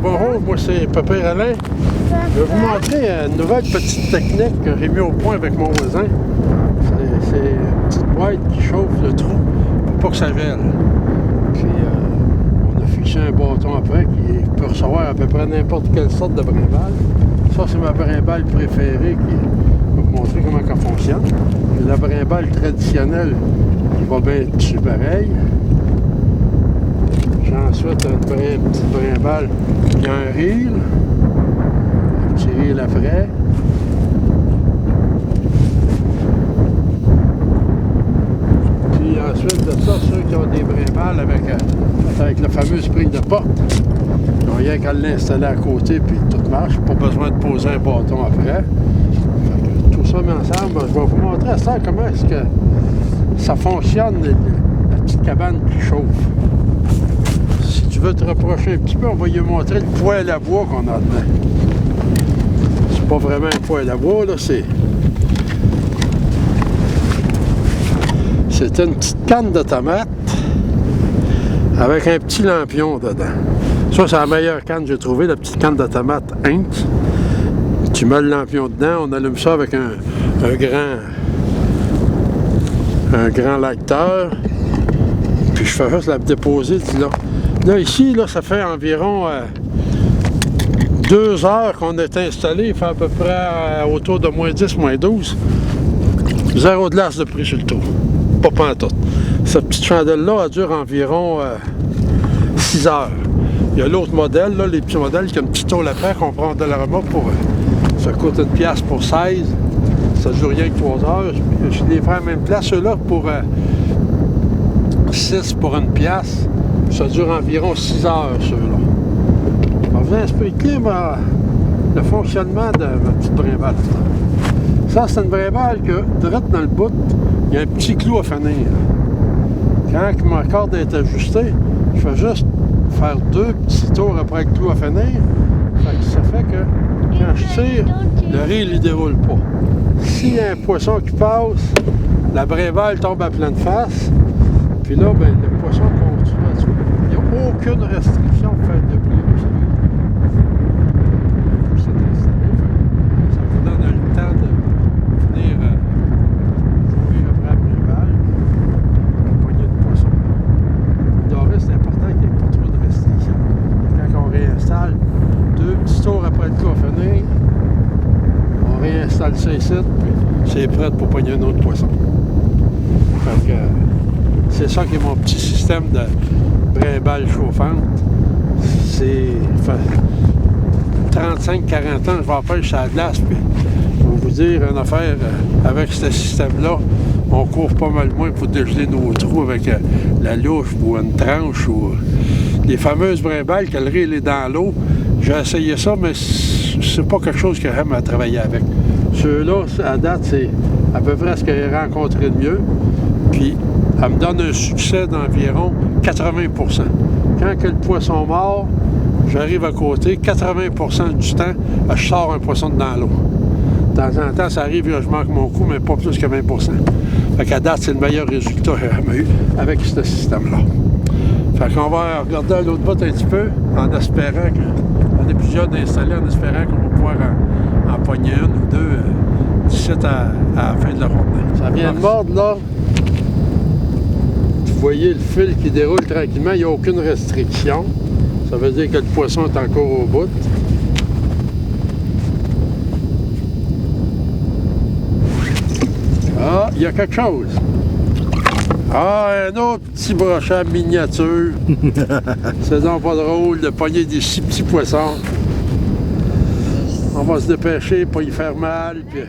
bonjour, moi c'est Papa Alain. Je vais vous montrer une nouvelle petite technique que j'ai mis au point avec mon voisin. C'est une petite boîte qui chauffe le trou pour pas que ça gèle. Puis on a fixé un bâton après qui peut recevoir à peu près n'importe quelle sorte de brimballe. Ça c'est ma brimballe préférée qui va vous montrer comment elle fonctionne. C'est la brimballe traditionnelle qui va bien dessus pareil. J'ai ensuite une petite brimballe qui a un reel. Un petit reel après. Puis ensuite de ça, ceux qui ont des brimbales avec le fameux spring de porte, ils n'ont rien qu'à l'installer à côté puis tout marche. Pas besoin de poser un bâton après. Fait que tout ça mis ensemble, je vais vous montrer à ça comment est-ce que ça fonctionne, la petite cabane qui chauffe. Si tu veux te rapprocher un petit peu, on va lui montrer le poêle à bois qu'on a dedans. C'est pas vraiment un poêle à bois, là, c'est une petite canne de tomates avec un petit lampion dedans. Ça, c'est la meilleure canne que j'ai trouvée, la petite canne de tomates Inc. Tu mets le lampion dedans, on allume ça avec un grand lecteur. Puis je fais juste la déposer là. Là, ici, là, ça fait environ 2 heures qu'on est installé. Il fait à peu près autour de moins 10, moins 12. 0 de glace de prix sur le tour. Pas pantoute. Cette petite chandelle-là, elle dure environ 6 heures. Il y a l'autre modèle, là, les petits modèles qui ont une petite tôle après qu'on prend de la remorque pour... ça coûte une pièce pour 16. Ça dure rien que 3 heures. Je les fais à la même place. Ceux-là, pour 6 pour une pièce. Ça dure environ 6 heures, ceux-là. Je vais vous expliquer le fonctionnement de ma petite brimballe. Ça, c'est une brimballe que, direct dans le bout, il y a un petit clou à finir. Quand ma corde est ajustée, je fais juste faire 2 petits tours après le clou à finir. Ça fait que, quand je tire, le reel ne déroule pas. S'il y a un poisson qui passe, la brimballe tombe à pleine face. Puis là, ben, le poisson continue à tuer. Il n'y a aucune restriction pour faire de bruit aussi. Ça vous donne le temps de venir jouer après la brimballe, accompagner de poisson. Le reste, c'est important qu'il n'y ait pas trop de restrictions. Quand on réinstalle, 2 petits tours après le coup à finir, on réinstalle ça ici, puis c'est prêt pour pogner un autre poisson. Fait que, c'est ça qui est mon petit système de brimballe chauffante. C'est 35-40 ans, je vais en faire sur la glace, puis je vais vous dire une affaire, avec ce système-là, on court pas mal moins pour dégeler nos trous avec la louche ou une tranche ou les fameuses brimballes que le reel est dans l'eau. J'ai essayé ça, mais c'est pas quelque chose que j'aime à travailler avec. Ceux-là, à date, c'est à peu près ce que j'ai rencontré de mieux. Puis, elle me donne un succès d'environ 80 %. Quand que le poisson mord, j'arrive à côté, 80 % du temps, je sors un poisson dans l'eau. De temps en temps, ça arrive, je manque mon coup, mais pas plus que 20 %. Fait qu'à date, c'est le meilleur résultat que j'ai jamais eu avec ce système-là. Fait qu'on va regarder à l'autre bout un petit peu, en espérant qu'on est plusieurs d'installer, en espérant qu'on va pouvoir en pogner une ou deux d'ici à la fin de la journée. Ça vient de mordre, là. Vous voyez le fil qui déroule tranquillement, il n'y a aucune restriction. Ça veut dire que le poisson est encore au bout. Ah, il y a quelque chose. Ah, un autre petit brochet miniature. C'est donc pas drôle de pogner des si petits poissons. On va se dépêcher pour y faire mal. Puis...